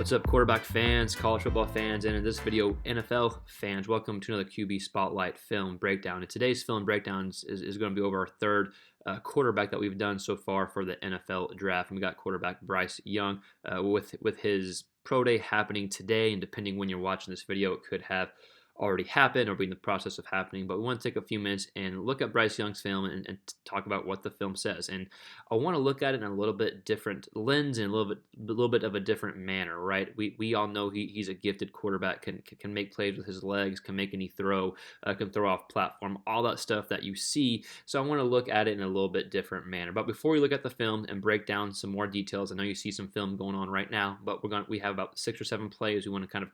What's up, quarterback fans, college football fans, and in this video, NFL fans? Welcome to another QB Spotlight film breakdown. And today's film breakdown is going to be over our third quarterback that we've done so far for the NFL draft. And we got quarterback Bryce Young with his pro day happening today. And depending when you're watching this video, it could have already happened or be in the process of happening, but we want to take a few minutes and look at Bryce Young's film and talk about what the film says. And I want to look at it in a little bit different lens and a little bit of a different manner, right? We all know he's a gifted quarterback, can make plays with his legs, can make any throw, can throw off platform, all that stuff that you see. So I want to look at it in a little bit different manner. But before we look at the film and break down some more details, I know you see some film going on right now, but we have about 6 or 7 plays we want to kind of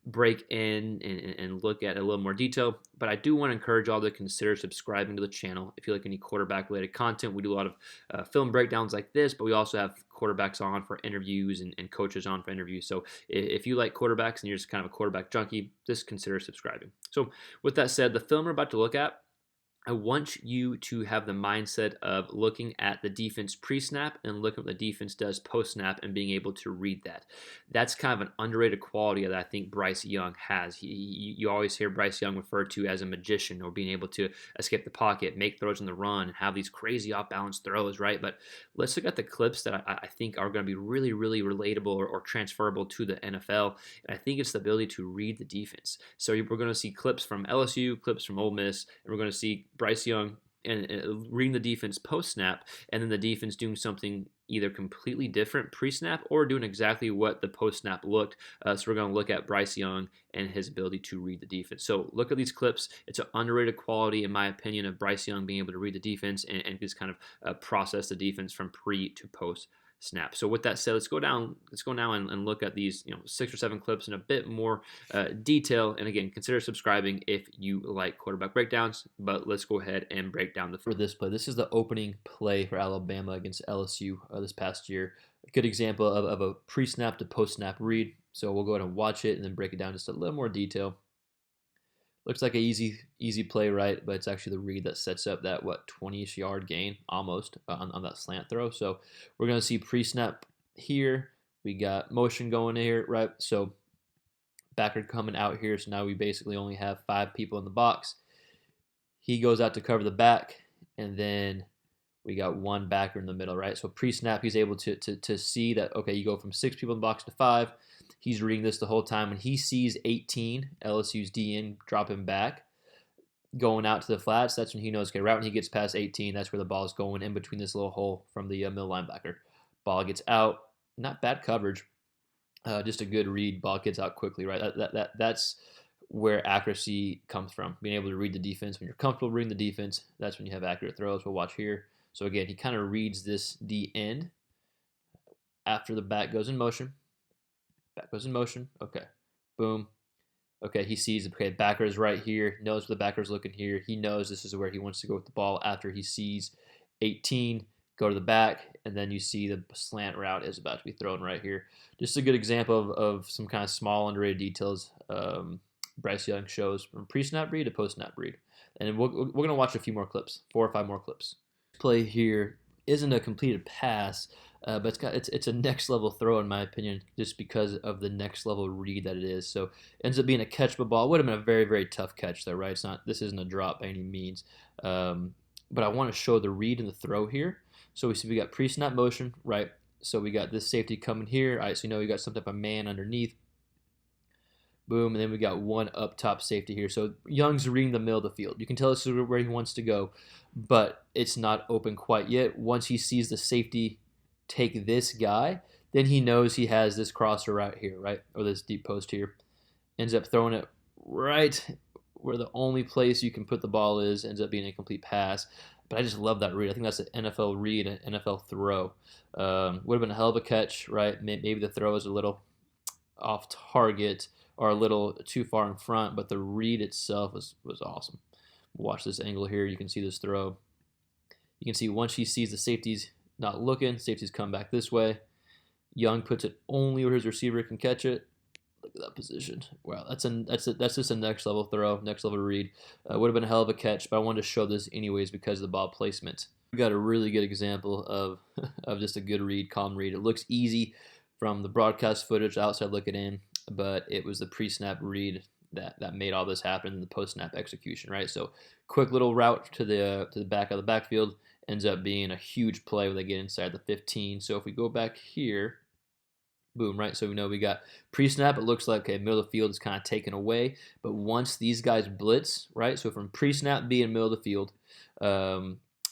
break in and look at a little more detail. But I do want to encourage all to consider subscribing to the channel if you like any quarterback related content. We do a lot of film breakdowns like this, but we also have quarterbacks on for interviews and coaches on for interviews. So if you like quarterbacks and you're just kind of a quarterback junkie, just consider subscribing. So with that said, the film we're about to look at, I want you to have the mindset of looking at the defense pre-snap and looking at what the defense does post-snap and being able to read that. That's kind of an underrated quality that I think Bryce Young has. You always hear Bryce Young referred to as a magician, or being able to escape the pocket, make throws in the run, and have these crazy off-balance throws, right? But let's look at the clips that I think are going to be really, really relatable or transferable to the NFL. And I think it's the ability to read the defense. So we're going to see clips from LSU, clips from Ole Miss, and we're going to see Bryce Young and reading the defense post-snap, and then the defense doing something either completely different pre-snap or doing exactly what the post-snap looked. So we're going to look at Bryce Young and his ability to read the defense. So look at these clips. It's an underrated quality, in my opinion, of Bryce Young being able to read the defense and just kind of process the defense from pre to post snap. So with that said, let's go now and look at these 6 or 7 clips in a bit more detail. And again, consider subscribing if you like quarterback breakdowns. But let's go ahead and break down for this play. This is the opening play for Alabama against LSU this past year. A good example of a pre-snap to post-snap read. So we'll go ahead and watch it and then break it down just a little more detail. Looks like an easy play, right? But it's actually the read that sets up that 20-ish yard gain almost on that slant throw. So we're going to see pre-snap here. We got motion going here, right? So backer coming out here. So now we basically only have 5 people in the box. He goes out to cover the back, and then we got 1 backer in the middle, right? So pre-snap, he's able to see that, okay, you go from 6 people in the box to 5. He's reading this the whole time. When he sees 18, LSU's DN dropping back, going out to the flats, that's when he knows, okay, right when he gets past 18, that's where the ball is going, in between this little hole from the middle linebacker. Ball gets out. Not bad coverage. Just a good read. Ball gets out quickly, right? That's where accuracy comes from, being able to read the defense. When you're comfortable reading the defense, that's when you have accurate throws. We'll watch here. So again, he kind of reads this D end after the back goes in motion. Back goes in motion. Okay. Boom. Okay, he sees, okay, backer is right here. Knows where the backer is looking here. He knows this is where he wants to go with the ball after he sees 18. Go to the back, and then you see the slant route is about to be thrown right here. Just a good example of some kind of small underrated details Bryce Young shows from pre-snap read to post-snap read. And we're going to watch a few more clips, 4 or 5 more clips. Play here isn't a completed pass, but it's a next level throw in my opinion, just because of the next level read that it is. So it ends up being a catchable ball. It would have been a very, very tough catch though, right? This isn't a drop by any means. But I want to show the read and the throw here. So we got pre-snap motion, right? So we got this safety coming here. All right, so we got some type of man underneath. Boom, and then we got 1 up top safety here. So Young's reading the middle of the field. You can tell this is where he wants to go, but it's not open quite yet. Once he sees the safety take this guy, then he knows he has this crosser right here, right? Or this deep post here. Ends up throwing it right where the only place you can put the ball is, ends up being a complete pass. But I just love that read. I think that's an NFL read, an NFL throw. Would have been a hell of a catch, right? Maybe the throw is a little off target or a little too far in front, but the read itself was awesome. Watch this angle here. You can see this throw. You can see once he sees the safety's not looking, safety's come back this way. Young puts it only where his receiver can catch it. Look at that position. Wow, that's just a next level throw, next level read. Would have been a hell of a catch, but I wanted to show this anyways because of the ball placement. We got a really good example of just a good read, calm read. It looks easy from the broadcast footage, outside looking in, but it was the pre-snap read that made all this happen in the post-snap execution, right? So quick little route to the back of the backfield ends up being a huge play when they get inside the 15. So if we go back here, boom, right? So we know we got pre-snap. It looks like, okay, middle of the field is kind of taken away. But once these guys blitz, right? So from pre-snap being middle of the field,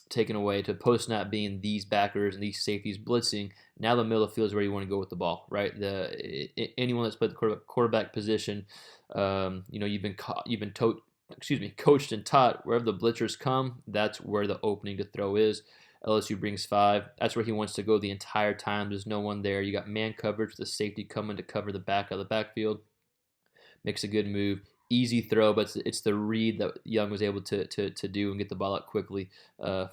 taken away to post-snap being these backers and these safeties blitzing, now the middle of the field is where you want to go with the ball, right? Anyone that's played the quarterback position, you've been coached and taught wherever the blitzers come, that's where the opening to throw is. LSU brings 5. That's where he wants to go the entire time. There's no one there. You got man coverage, the safety coming to cover the back of the backfield. Makes a good move. Easy throw, but it's the read that Young was able to do and get the ball out quickly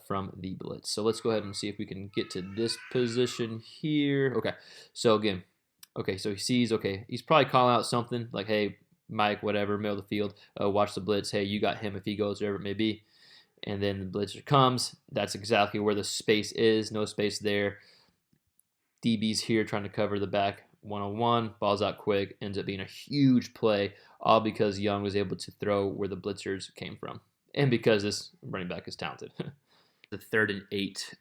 from the blitz. So let's go ahead and see if we can get to this position here. Okay, so again, so he sees, he's probably calling out something like, hey, Mike, whatever, middle of the field, watch the blitz. Hey, you got him if he goes, wherever it may be. And then the blitzer comes. That's exactly where the space is. No space there. DB's here trying to cover the back one-on-one. Ball's out quick. Ends up being a huge play, all because Young was able to throw where the blitzers came from. And because this running back is talented. The 3rd and 8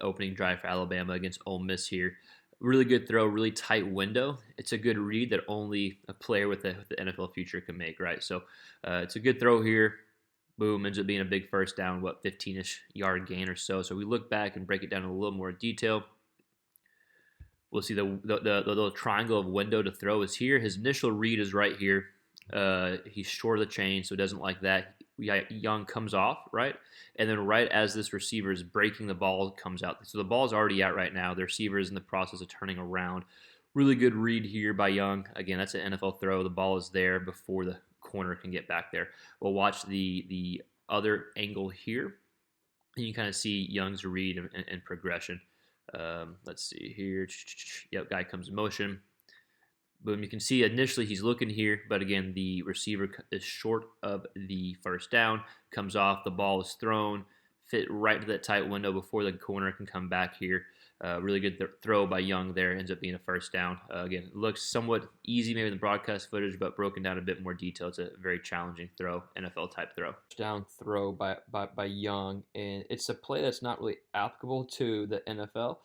opening drive for Alabama against Ole Miss here. Really good throw, really tight window. It's a good read that only a player with the NFL future can make, right? So it's a good throw here. Boom, ends up being a big first down, 15-ish yard gain or so. So we look back and break it down in a little more detail. We'll see the little triangle of window to throw is here. His initial read is right here. He's short of the chain, so doesn't like that. Young comes off, right? And then right as this receiver is breaking, the ball comes out. So the ball's already out right now. The receiver is in the process of turning around. Really good read here by Young. Again, that's an NFL throw. The ball is there before the corner can get back there. We'll watch the other angle here, and you kind of see Young's read and progression. Let's see here. Yep, guy comes in motion. Boom, you can see initially he's looking here, but again, the receiver is short of the first down, comes off, the ball is thrown, fit right to that tight window before the corner can come back here. Really good throw by Young there, ends up being a first down. Again, it looks somewhat easy maybe in the broadcast footage, but broken down a bit more detail. It's a very challenging throw, NFL-type throw. Down throw by Young, and it's a play that's not really applicable to the NFL,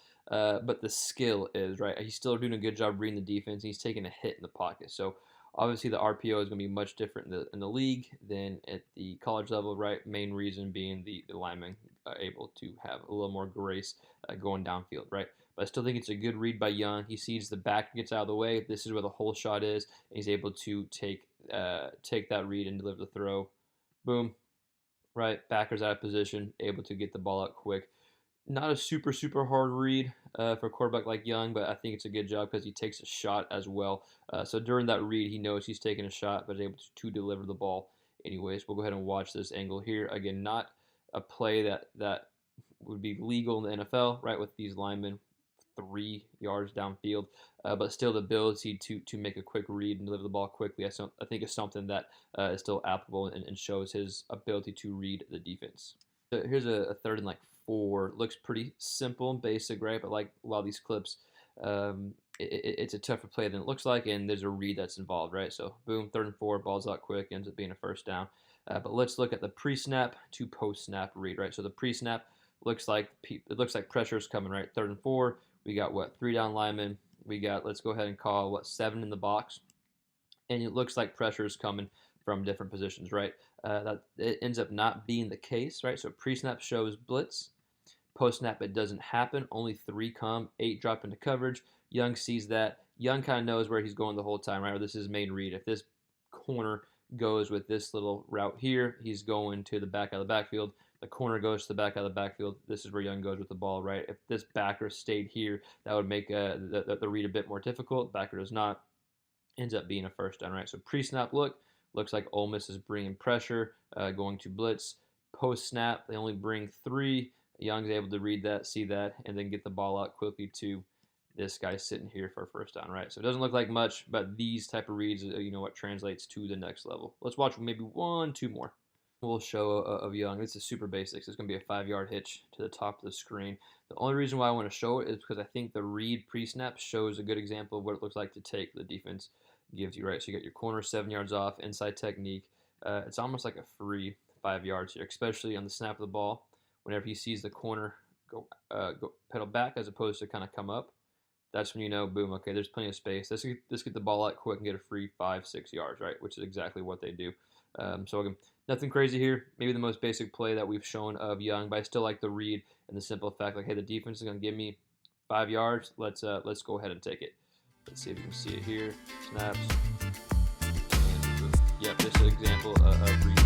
but the skill is, right? He's still doing a good job reading the defense, and he's taking a hit in the pocket. So obviously the RPO is going to be much different in the league than at the college level, right? Main reason being the linemen are able to have a little more grace going downfield, right? But I still think it's a good read by Young. He sees the back gets out of the way. This is where the whole shot is, and he's able to take that read and deliver the throw. Boom, right? Backer's out of position, able to get the ball out quick. Not a super hard read for a quarterback like Young, but I think it's a good job because he takes a shot as well. So during that read, he knows he's taking a shot, but is able to deliver the ball anyways. We'll go ahead and watch this angle here. Again, not a play that would be legal in the NFL, right, with these linemen 3 yards downfield, but still the ability to make a quick read and deliver the ball quickly, I think is something that is still applicable and shows his ability to read the defense. So here's a 3rd and 4. Looks pretty simple and basic, right? But like a lot of these clips, it's a tougher play than it looks like, and there's a read that's involved, right? So boom, 3rd and 4, ball's out quick, ends up being a first down. But let's look at the pre-snap to post-snap read, right? So the pre-snap looks like pressure's coming, right? 3rd and 4. We got 3 down linemen. We got, let's go ahead and call 7 in the box, and it looks like pressure's coming from different positions, right? That it ends up not being the case, right? So pre-snap shows blitz. Post-snap, it doesn't happen. Only 3 come, 8 drop into coverage. Young sees that. Young kind of knows where he's going the whole time, right? Or this is his main read. If this corner goes with this little route here, he's going to the back of the backfield. The corner goes to the back of the backfield. This is where Young goes with the ball, right? If this backer stayed here, that would make the read a bit more difficult. Backer does not. Ends up being a first down, right? So pre-snap looks like Ole Miss is bringing pressure, going to blitz. Post-snap, they only bring 3. Young's able to read that, see that, and then get the ball out quickly to this guy sitting here for a first down, right? So it doesn't look like much, but these type of reads, what translates to the next level. Let's watch maybe 1, 2 more. we'll show of Young. This is super basics. It's going to be a 5-yard hitch to the top of the screen. The only reason why I want to show it is because I think the read pre-snap shows a good example of what it looks like to take the defense gives you, right? So you got your corner 7 yards off, inside technique. It's almost like a free 5 yards here, especially on the snap of the ball. Whenever he sees the corner go pedal back as opposed to kind of come up, that's when you know, boom, okay, there's plenty of space. Let's get the ball out quick and get a free 5-6 yards, right? Which is exactly what they do. So again, nothing crazy here. Maybe the most basic play that we've shown of Young, but I still like the read and the simple fact, like, hey, the defense is going to give me 5 yards. Let's go ahead and take it. Let's see if you can see it here. Snaps. And, yep, just an example of read.